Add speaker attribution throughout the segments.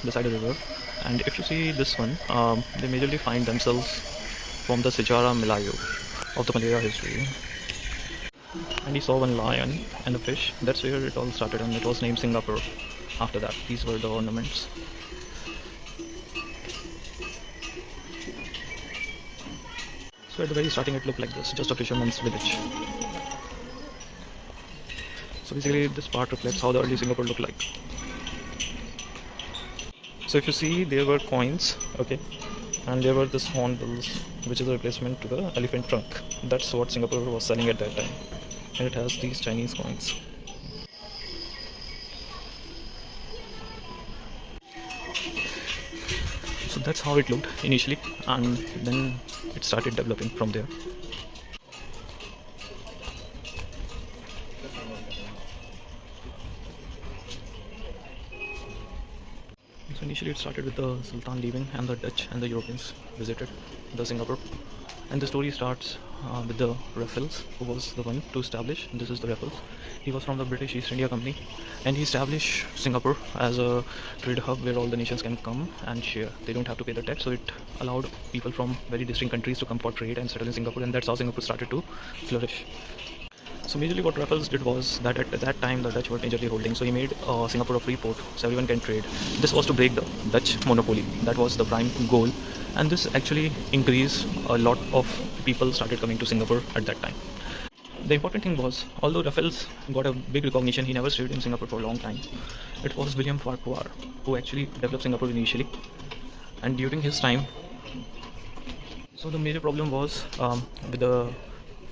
Speaker 1: beside the river. And if you see this one, they majorly find themselves from the Sejarah Melayu of the Malaya history. And he saw one lion and a fish. That's where it all started, and it was named Singapore. After that, these were the ornaments. So at the very starting, it looked like this, just a fisherman's village. So basically, this part reflects how the early Singapore looked like. So if you see, there were coins, okay, and there were this hornbills, which is a replacement to the elephant trunk. That's what Singapore was selling at that time, and it has these Chinese coins. So that's how it looked initially, and then it started developing from there. So initially it started with the Sultan leaving, and the Dutch and the Europeans visited the Singapore. And the story starts with the Raffles, who was the one to establish. This is the Raffles. He was from the British East India Company, and he established Singapore as a trade hub where all the nations can come and share. They don't have to pay the tax, so it allowed people from very distinct countries to come for trade and settle in Singapore, and that's how Singapore started to flourish. So majorly what Raffles did was that at that time the Dutch were majorly holding, so he made Singapore a free port so everyone can trade. This was to break the Dutch monopoly. That was the prime goal, and this actually increased. A lot of people started coming to Singapore at that time. The important thing was, although Raffles got a big recognition, he never stayed in Singapore for a long time. It was William Farquhar who actually developed Singapore initially, and during his time, so the major problem was with the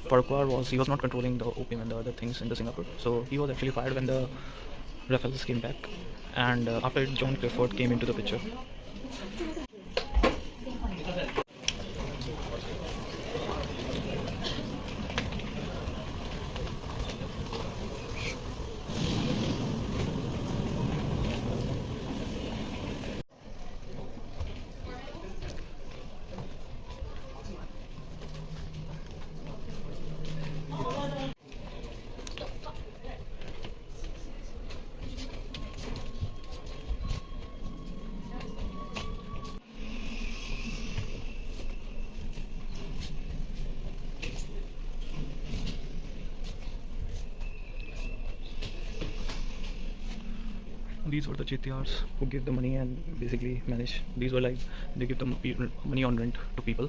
Speaker 1: Farquhar was he was not controlling the opium and the other things in the Singapore. So he was actually fired when the Raffles came back, and after it, John Clifford came into the picture. These were the Chetiars who gave the money and basically manage. These were like they give the money on rent to people,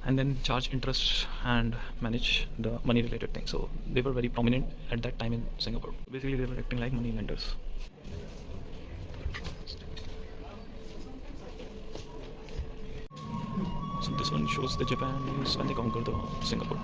Speaker 1: and then charge interest and manage the money related things. So they were very prominent at that time in Singapore. Basically they were acting like money lenders. So this one shows the Japanese when they conquered the Singapore.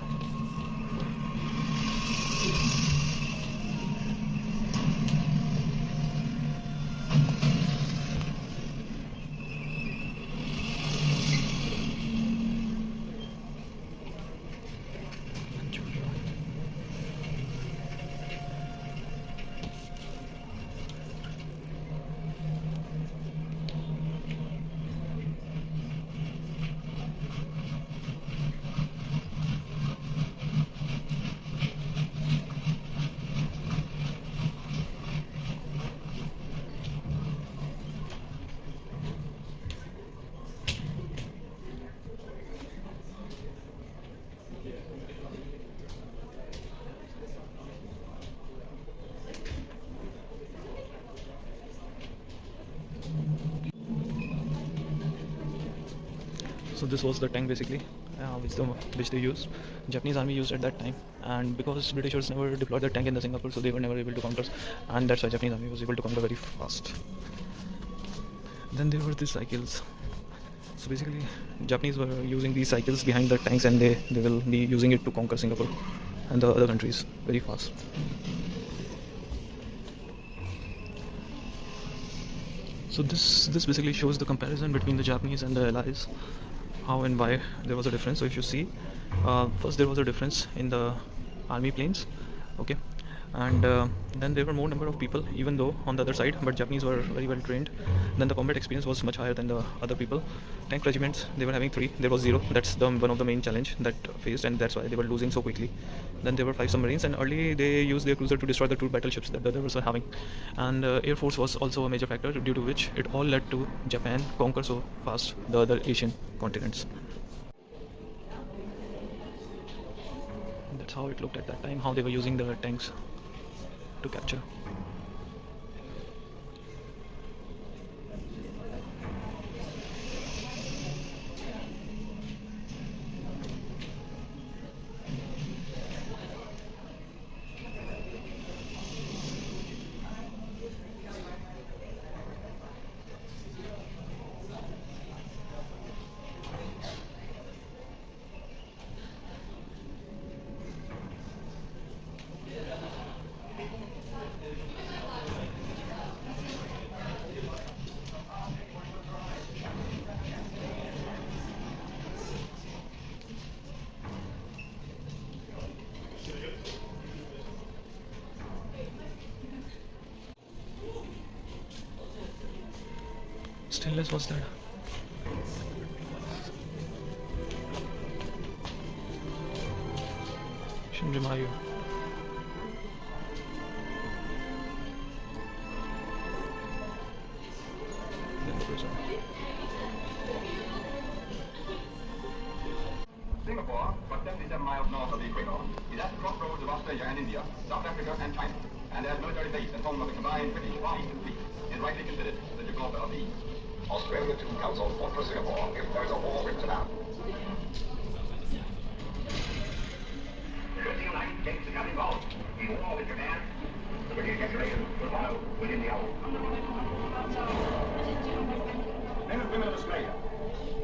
Speaker 1: So this was the tank basically, which they used. Japanese army used at that time, and because Britishers never deployed the tank in the Singapore, so they were never able to conquer, and that's why Japanese army was able to conquer very fast. Then there were these cycles. So basically, Japanese were using these cycles behind the tanks, and they will be using it to conquer Singapore and the other countries very fast. So this basically shows the comparison between the Japanese and the Allies, how and why there was a difference. So if you see, first there was a difference in the army planes, okay, And then there were more number of people, even though on the other side, but Japanese were very well trained. Then the combat experience was much higher than the other people. Tank regiments, they were having 3, there was 0. That's the one of the main challenge that faced, and that's why they were losing so quickly. Then there were 5 submarines, and early they used their cruiser to destroy the 2 battleships that the others were having. And Air Force was also a major factor, due to which it all led to Japan conquer so fast the other Asian continents. That's how it looked at that time, how they were using the tanks to capture. Stainless was that. Shinrimayu. Then the prison.
Speaker 2: Singapore, but 77 miles north of the equator, is at the crossroads of Australia and India, South Africa and China, and as military base and home of the combined British Far Eastern Fleet, is rightly considered the Gibraltar of the East. Australia to counsel for Singapore if there is a war written out. Shooting like takes the gun involved. In war with Japan, the British declaration will follow within the hour. Men and women of Australia,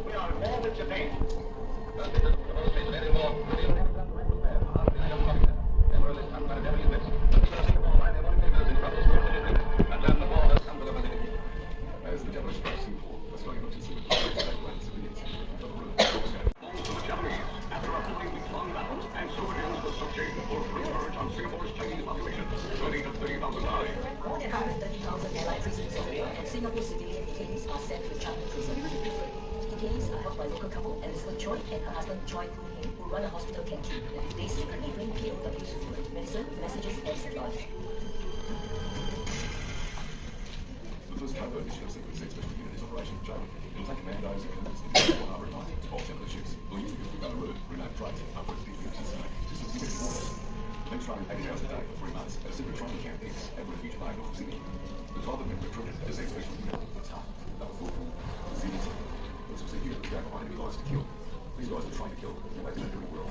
Speaker 2: we are at war with Japan. As the Japanese approach Singapore, Australia looks to Singapore as civilians of the road. The Japanese, after a 40-week-long battle, and civilians were subject or converge on Singapore's Chinese population, 20 to 30,000 lives.
Speaker 3: More than 130,000 allied prisoners and Singapore civilian detainees are sent to Changi prison. Detainees are held by local couple Elizabeth Choi and her husband Choi Koo Hing, who run a hospital canteen. They secretly bring POWs food, medicine, messages, and supplies.
Speaker 2: The first covert mission of Secret Six Special Unit is Operation Joe. It will take commandos and commanders in the harbour at night to bolt several ships. We'll use the Uganda route, remote flights, upwards people to tonight. Just as secret orders. They've trained 80 hours a day for 3 months at a secret training camp X at Refuge Bay, North Sydney. The 12 of them recruited as a special unit were tough. They were thoughtful, resilient. This was a unit that go behind enemy lines to kill. These guys were trained to kill, and they did it very well.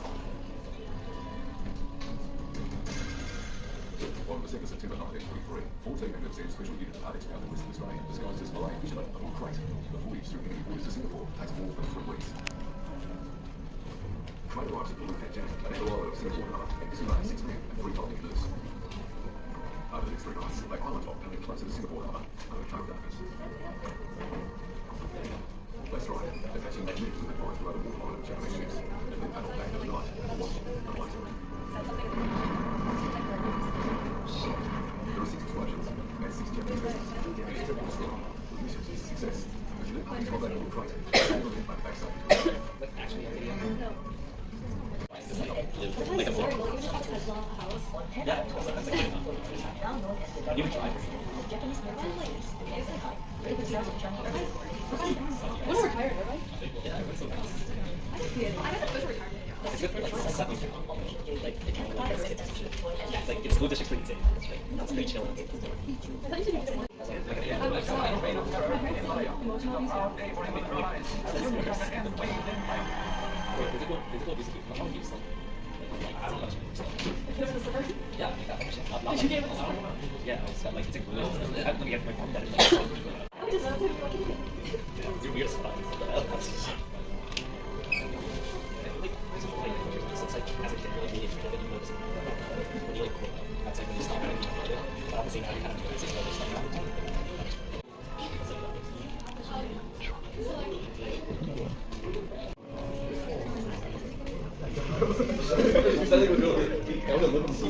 Speaker 2: On the 2nd of September 1943, 14 members of Special Unit Arctic found in Western Australia disguised as Malay fishermen on crate. The voyage through enemy waters to Singapore takes more than 3 weeks. Crate arrives at the Lucan Jack, an Ecuador of Singapore Harbour, and disunited 6 men and 3 fighting canoes. Over the next 3 nights, they island hop coming closer to Singapore Harbour under cover darkness. That's right, they're catching magnetic with the forest through other waterline of Japanese ships, and then paddle back at night and watch the lights on. There were 6 explosions and 6 Japanese vessels. Each trip was strong, with missions to success. As you look at the combat on crate, they will get back backside.
Speaker 3: Like a book? Yeah, now known as the Double Tribe, the Japanese military police, the Captain they could start with Changi Airport.
Speaker 4: We're retired, right?
Speaker 1: Yeah, I think so.
Speaker 4: I can see it. I guess it's retired.
Speaker 1: It's good for like 7 years.
Speaker 3: Like the Captain
Speaker 1: It's like it's school district for insane. It's like that's pretty chill.
Speaker 4: I thought you said you
Speaker 1: Physical basically how you use yeah,
Speaker 4: Did you get it?
Speaker 1: yeah, it's got like it's a glue. Let me get my mom that it's weird stuff. It's like as a kid really meaningful that you notice when you like quit. That's like when you stop and you touch it. But at the same time you kind of notice it's other stuff. He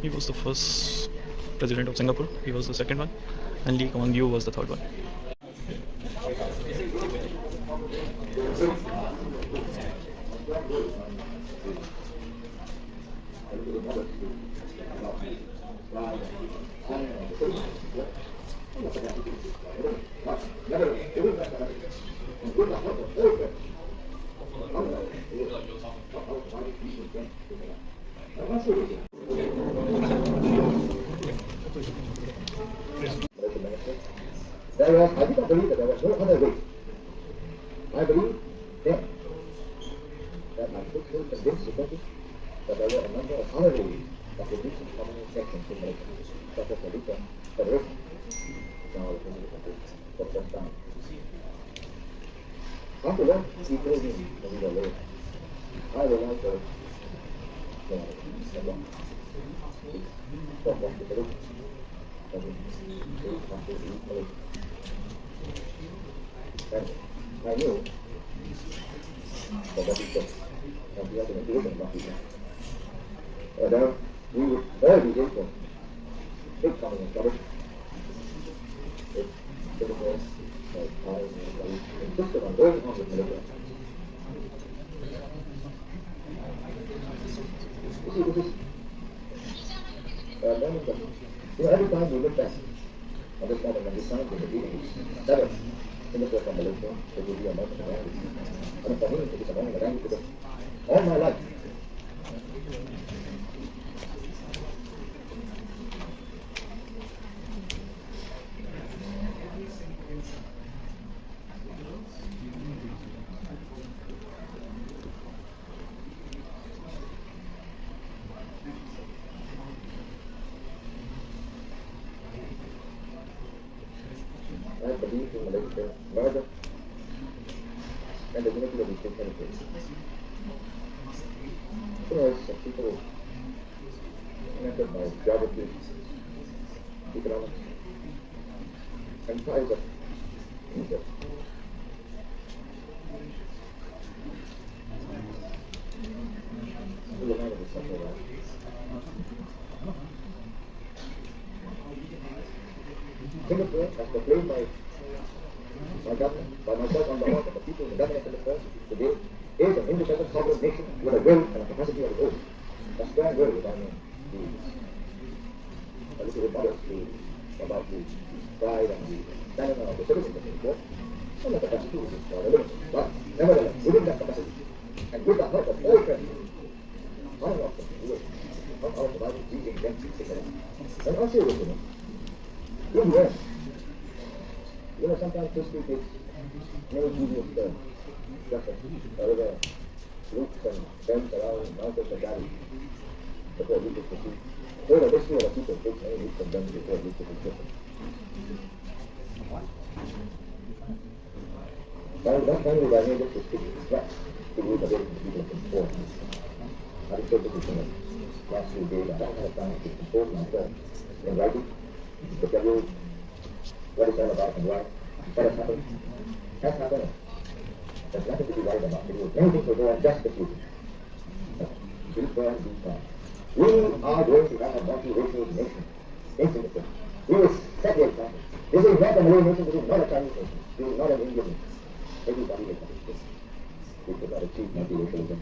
Speaker 1: was the first president of Singapore. He was the second one, and Lee Kuan Yew was the third one.
Speaker 5: I did not believe that there was no other way. I believe then that my book will convince the public that there were a number of other ways of reducing communist sections in Malaysia, such as the Lutheran Federation, now the country for the first time. After that, he told me when we were alone, I realized that there was a long from what the solution that we have to do Malaysia. And I knew that that is good, and we have to make it about people. And then we would all be able to take something and trouble. If it was like I insisted on going on with Malaysia. You see, this is a moment of, every time we look back on this moment when we signed the beginning, that Singapore from Malaysia, it will be a moment of language. I mean, for me, it is a moment of language because all my life, I believe in Malaysia murder and the unity of these two countries. Some people connected by geography, economics, and ties of Egypt. We will never be something like Singapore, as proclaimed by government, by myself on behalf of the people in the government of Singapore today, is an independent sovereign nation with a will and a capacity of its own. A strong will, if I may be a little bit modest about the pride and the stamina of the citizens of Singapore, and the capacity which is rather limited. But nevertheless, within that capacity, and with the help of all friends, I of them, not our survivors, we intend to take it up. And I'll say this to them. In the end, sometimes history takes many devious turns, just as river loops and bends around mountains and valleys before it reaches the sea. So the history of a people takes many loops and bends before it reaches its distance. Finally, I made this to speak threats to move away from the people of Singapore. I was so busy in the last few days, I haven't had time to compose myself in writing to tell you what it's all about and why. What has happened? Has happened. There's nothing to be worried about. Anything will go on just as usual. Be firm, be calm. We are going to have a multi-racial nation in Singapore. We will set the example. This is not a Malay nation, this is not a Chinese nation, this is not an Indian nation. Everybody will participate. We could not achieve multi-racialism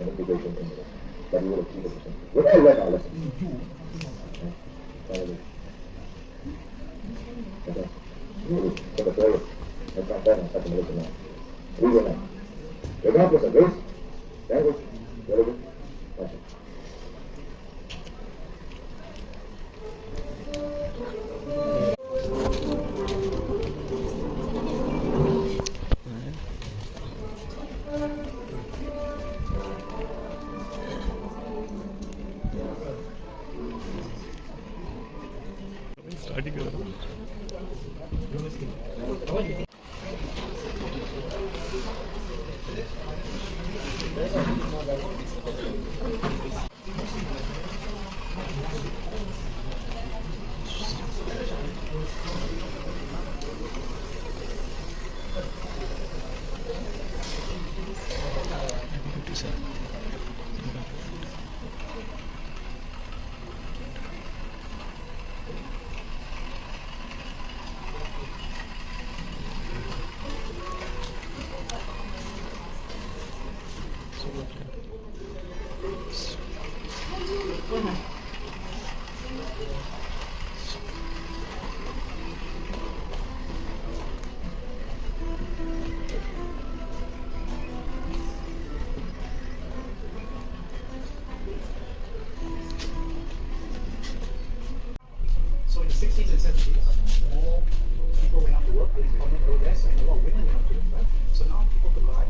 Speaker 5: and integration in India, but we will achieve it. We've all learned our lesson. For the prayer and transform such a Malaysian life. We will not. Regardless of race, language, religion, passion.
Speaker 1: Starting with
Speaker 6: So in the 60s and 70s, more people went out to work, there's economic progress, and a lot of women went out to work, right? So now people could buy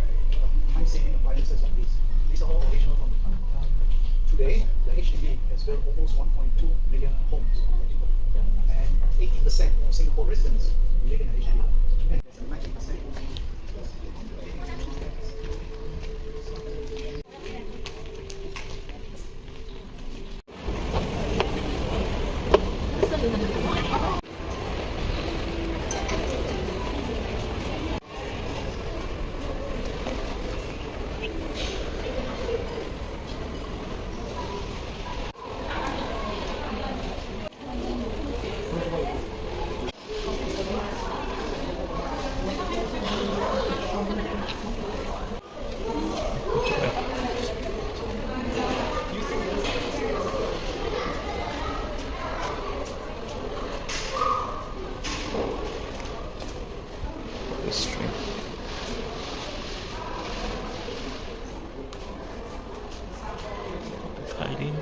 Speaker 6: time-saving appliances like these. These are all original from the time. Today, the HDB has built almost 1.2 million homes. And 80% of Singapore residents live in a HDB. And there's a 90%.
Speaker 1: Hiding.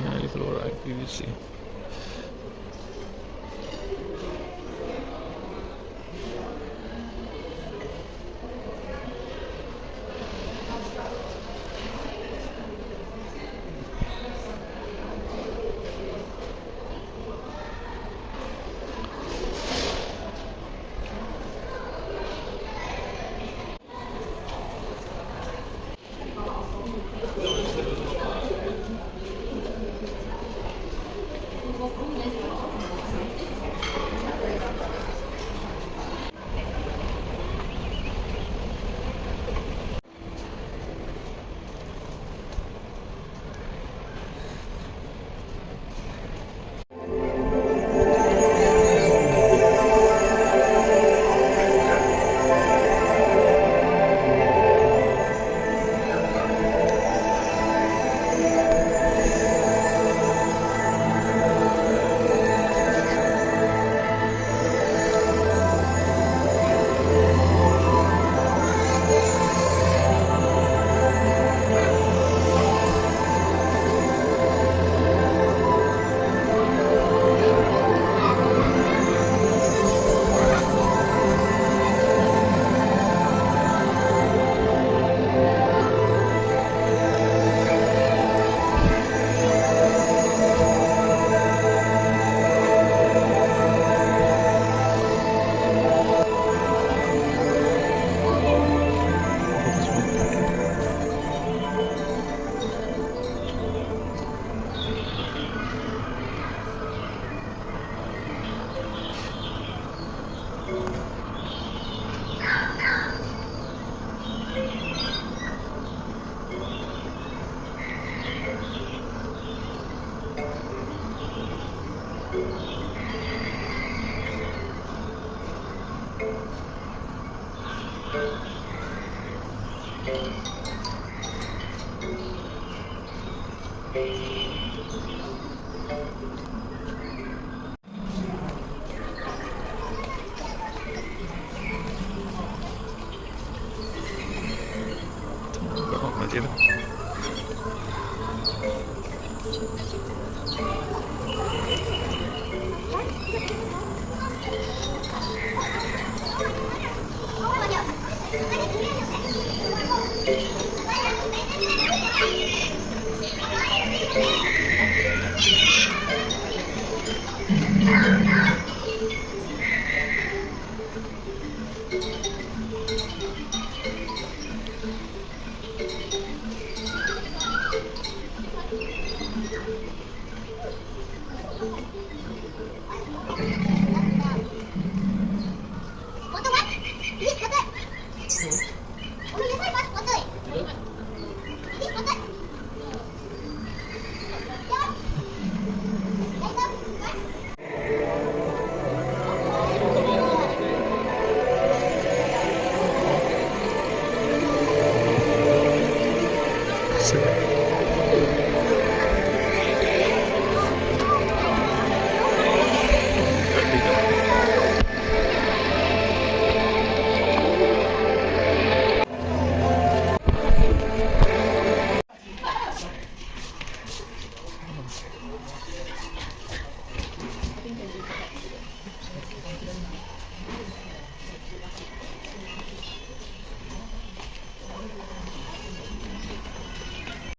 Speaker 1: Yeah, if lower right, we will see.